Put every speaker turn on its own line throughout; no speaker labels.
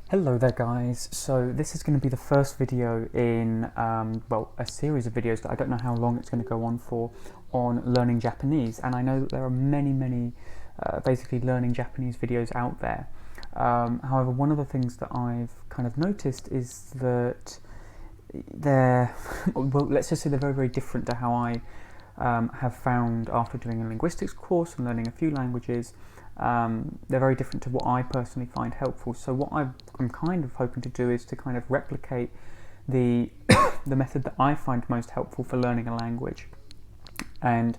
Hello there guys, so this is going to be the first video in, a series of videos that I don't know how long it's going to go on for, on learning Japanese. And I know that there are many basically learning Japanese videos out there. However, one of the things that I've kind of noticed is that they're, well, let's just say they're very different to how I have found after doing a linguistics course and learning a few languages. They're very different to what I personally find helpful. So what I'm kind of hoping to do is to kind of replicate the the method that I find most helpful for learning a language. And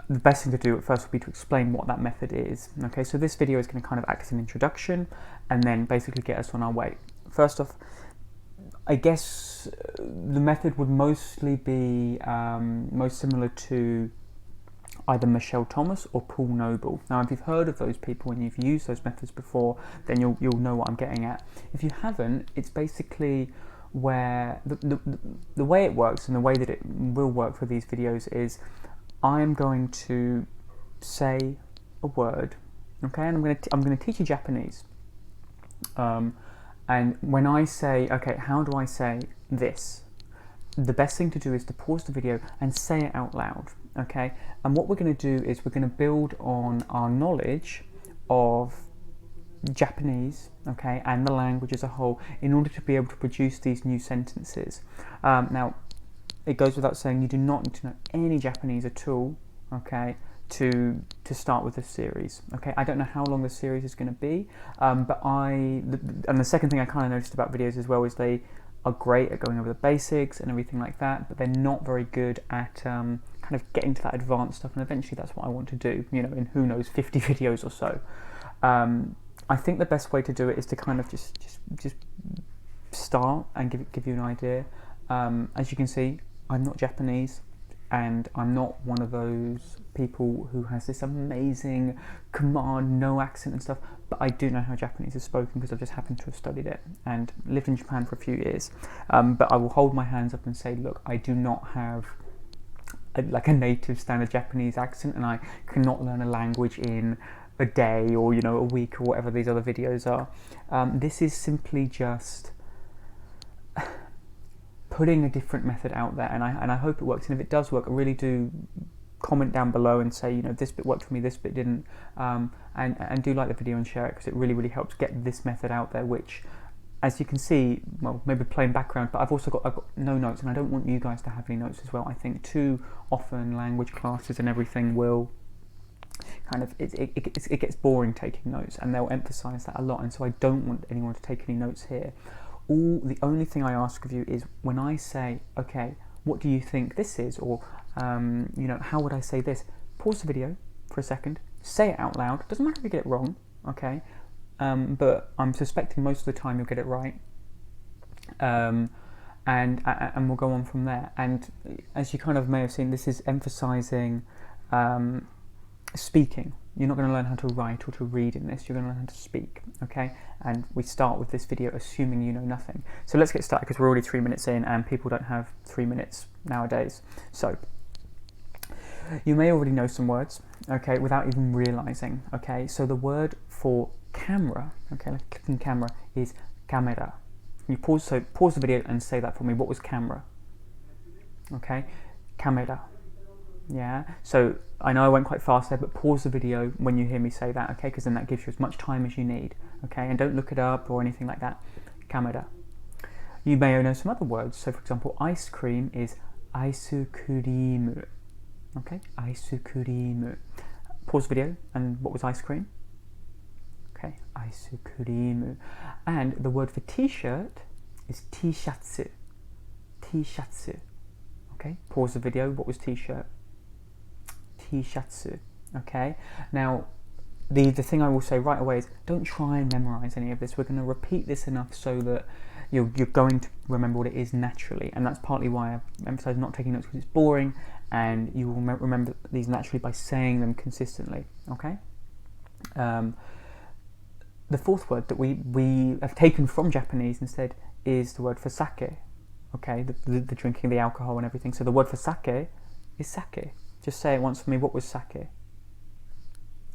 the best thing to do at first would be to explain what that method is. Okay, so this video is going to kind of act as an introduction and then basically get us on our way. First off, I guess the method would mostly be most similar to either Michel or Paul Noble. Now, if you've heard of those people and you've used those methods before, then you'll know what I'm getting at. If you haven't, it's basically where the way it works and the way that it will work for these videos is I'm going to say a word, okay, and I'm going to teach you Japanese. And when I say, okay, how do I say this? The best thing to do is to pause the video and say it out loud, okay? And what we're going to do is we're going to build on our knowledge of Japanese, okay, and the language as a whole in order to be able to produce these new sentences. Now, it goes without saying you do not need to know any Japanese at all, okay, to start with this series. Okay, I don't know how long the series is going to be, but and the second thing I kind of noticed about videos as well is they are great at going over the basics and everything like that, but they're not very good at kind of getting to that advanced stuff, and eventually that's what I want to do, you know, in who knows 50 videos or so. I think the best way to do it is to kind of just start and give you an idea. As you can see, I'm not Japanese, and I'm not one of those people who has this amazing command, no accent and stuff, but I do know how Japanese is spoken because I've just happened to have studied it and lived in Japan for a few years. But I will hold my hands up and say, look, I do not have like a native standard Japanese accent, and I cannot learn a language in a day or, you know, a week or whatever these other videos are. This is simply just putting a different method out there, and I hope it works. And if it does work, I really do comment down below and say, you know, this bit worked for me, this bit didn't, and do like the video and share it, because it really helps get this method out there, which, as you can see, well, maybe plain background, but I've got no notes, and I don't want you guys to have any notes as well. I think too often language classes and everything will kind of, it gets boring taking notes, and they'll emphasize that a lot, and so I don't want anyone to take any notes here. The only thing I ask of you is when I say, okay, what do you think this is, or you know, how would I say this? Pause the video for a second, say it out loud. Doesn't matter if you get it wrong, okay? But I'm suspecting most of the time you'll get it right, and we'll go on from there. And as you kind of may have seen, this is emphasizing speaking. You're not going to learn how to write or to read in this, you're going to learn how to speak, okay? And we start with this video assuming you know nothing. So let's get started, because we're already 3 minutes in and people don't have 3 minutes nowadays. So, you may already know some words, okay, without even realizing, okay? So the word for camera, okay, like clicking camera, is camera. You pause the video and say that for me. What was camera? Okay, camera. Yeah, so I know I went quite fast there, but pause the video when you hear me say that, okay, because then that gives you as much time as you need, okay, and don't look it up or anything like that. Camera. You may know some other words, so for example, ice cream is aisukurimu, okay, aisukurimu. Pause the video, and what was ice cream? Okay, aisukurimu. And the word for t-shirt is t-shatsu, t-shatsu, okay, pause the video, what was t-shirt? T-shatsu, okay? Now, the thing I will say right away is don't try and memorize any of this. We're going to repeat this enough so that you're going to remember what it is naturally, and that's partly why I emphasize not taking notes, because it's boring, and you will remember these naturally by saying them consistently, okay? The fourth word that we have taken from Japanese instead is the word for sake, okay? The drinking, the alcohol and everything. So the word for sake is sake. Just say it once for me. What was sake?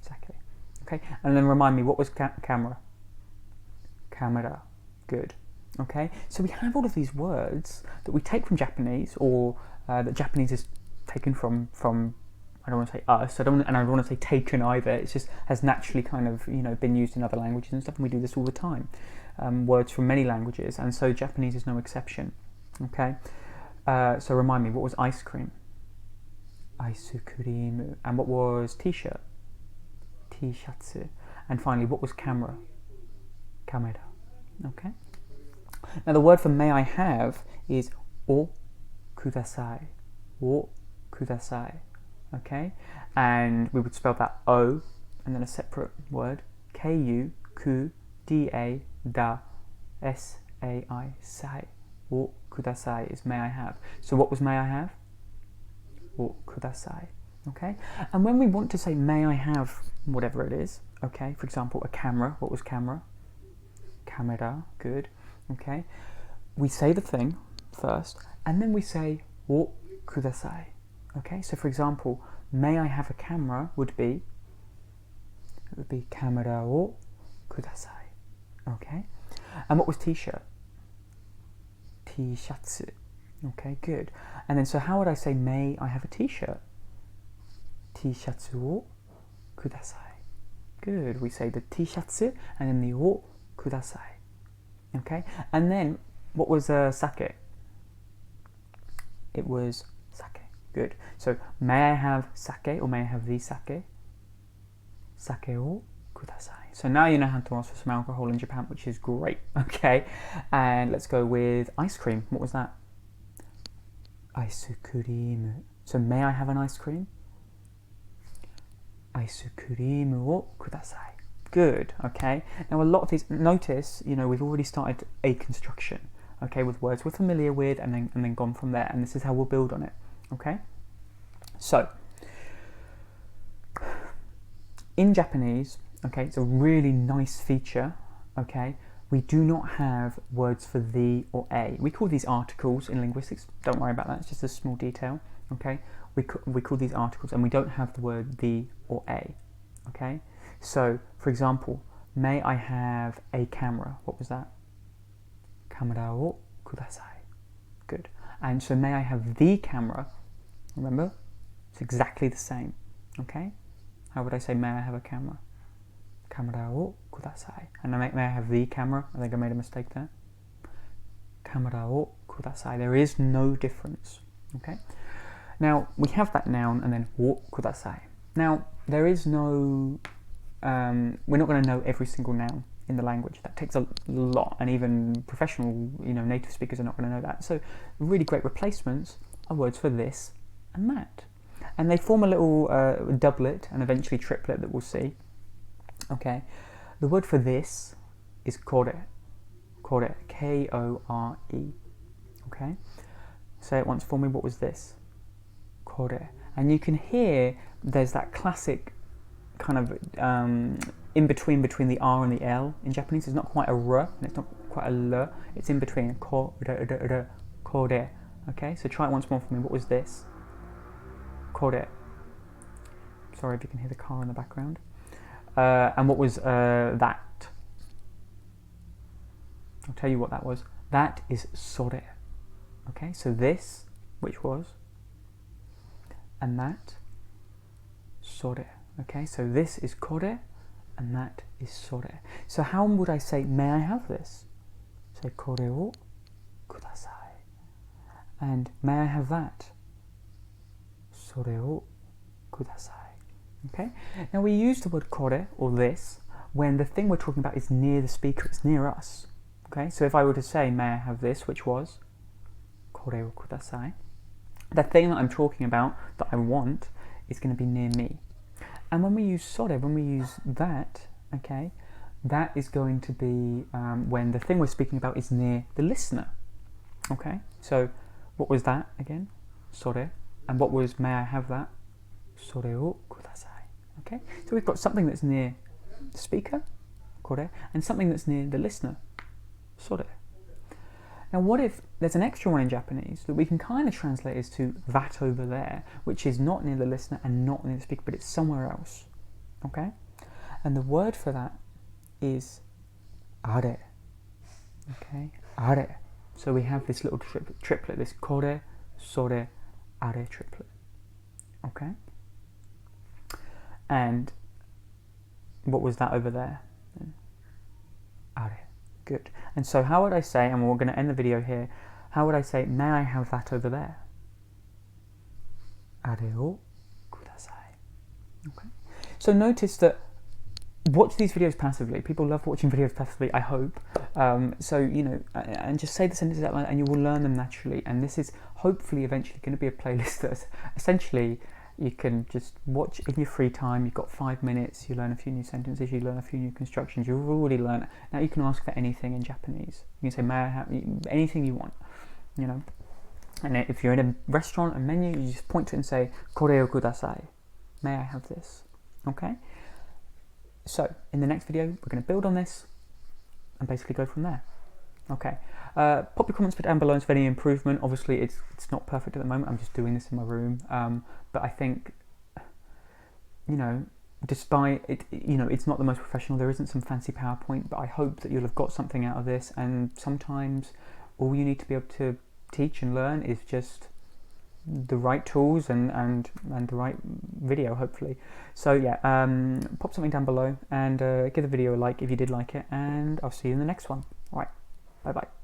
Sake. Okay, and then remind me, what was camera? camera. Good. Okay, so we have all of these words that we take from Japanese, or that Japanese is taken from I don't want to say us, and I don't want to say taken either. It's just has naturally kind of been used in other languages and stuff, and we do this all the time. Words from many languages, and so Japanese is no exception. Okay, so remind me, what was ice cream? Aisukurimu. And what was t-shirt? T-shatsu. And finally, what was camera? Kamera. Okay. Now the word for may I have is o kudasai. O kudasai. Okay, and we would spell that O and then a separate word, Ku ku da da sai. Sai. O kudasai is may I have. So what was may I have? O kudasai. Okay, and when we want to say may I have whatever it is, okay, for example, a camera. What was camera? Kamera. Good. Okay, we say the thing first, and then we say o kudasai. Okay, so for example, may I have a camera would be kamera o kudasai. Okay, and what was t-shirt? T-shatsu. Okay, good. And then so how would I say may I have a t-shirt? T-shatsu o kudasai. Good. We say the t-shatsu and then the o kudasai. Okay, and then what was sake? It was sake. Good. So may I have sake, or may I have the sake? Sake o kudasai. So now you know how to ask for some alcohol in Japan, which is great. Okay, and let's go with ice cream. What was that? Aisukurimu. So may I have an ice cream? Aisukurimu o kudasai. Good. Okay. Now a lot of these, notice, we've already started a construction. Okay, with words we're familiar with, and then gone from there. And this is how we'll build on it. Okay. So in Japanese, okay, it's a really nice feature. Okay, we do not have words for the or a. We call these articles in linguistics. Don't worry about that. It's just a small detail. Okay, we call these articles, and we don't have the word the or a. Okay. So, for example, may I have a camera? What was that? Kamera o kudasai. Good. And so may I have the camera? Remember? It's exactly the same. Okay? How would I say may I have a camera? Kamera o kudasai. And may I have the camera? I think I made a mistake there. Kamera o kudasai. There is no difference. Okay? Now, we have that noun and then o kudasai. Now, there is no... we're not going to know every single noun in the language. That takes a lot, and even professional, native speakers are not going to know that. So really great replacements are words for this and that. And they form a little doublet and eventually triplet that we'll see. Okay, the word for this is kore. Kore, K-O-R-E. Okay, say it once for me. What was this? Kore. And you can hear there's that classic kind of in between the R and the L in Japanese. It's not quite a R and it's not quite a L. It's in between. Kore. Okay, so try it once more for me. What was this? Kore. Sorry if you can hear the car in the background. And what was that? I'll tell you what that was. That is sore. Okay, so this, which was, and that, sore. Okay, so this is kore, and that is sore. So how would I say, may I have this? Say kore o kudasai. And may I have that? Sore o kudasai. Okay, now we use the word kore, or this, when the thing we're talking about is near the speaker, it's near us. Okay, so if I were to say, may I have this, which was kore o kudasai, the thing that I'm talking about, that I want, is going to be near me. And when we use sore, when we use that, okay, that is going to be when the thing we're speaking about is near the listener. Okay, so what was that again? Sore. And what was, may I have that? Sore o kudasai. Okay, so we've got something that's near the speaker, kore, and something that's near the listener, sore. Now what if there's an extra one in Japanese that we can kind of translate as to that over there, which is not near the listener and not near the speaker, but it's somewhere else. Okay? And the word for that is are. Okay, are. So we have this little triplet, this kore, sore, are triplet. Okay. And what was that over there? Are. Good. And so how would I say, and we're going to end the video here, how would I say, may I have that over there? Are o kudasai. Okay. So notice that watch these videos passively. People love watching videos passively, I hope. So, you know, and just say the sentences out loud and you will learn them naturally. And this is hopefully eventually going to be a playlist that's essentially you can just watch in your free time. You've got 5 minutes, you learn a few new sentences, you learn a few new constructions. You've already learned. Now you can ask for anything in Japanese. You can say, may I have anything you want, you know. And if you're in a restaurant, a menu, you just point to it and say, kore o kudasai. May I have this? Okay? So, in the next video, we're going to build on this and basically go from there. Okay. Pop your comments down below for any improvement. Obviously, it's not perfect at the moment. I'm just doing this in my room. But I think, you know, despite it, you know, it's not the most professional. There isn't some fancy PowerPoint, but I hope that you'll have got something out of this. And sometimes all you need to be able to teach and learn is just the right tools and the right video, hopefully. So yeah, pop something down below and give the video a like if you did like it, and I'll see you in the next one. All right, bye bye.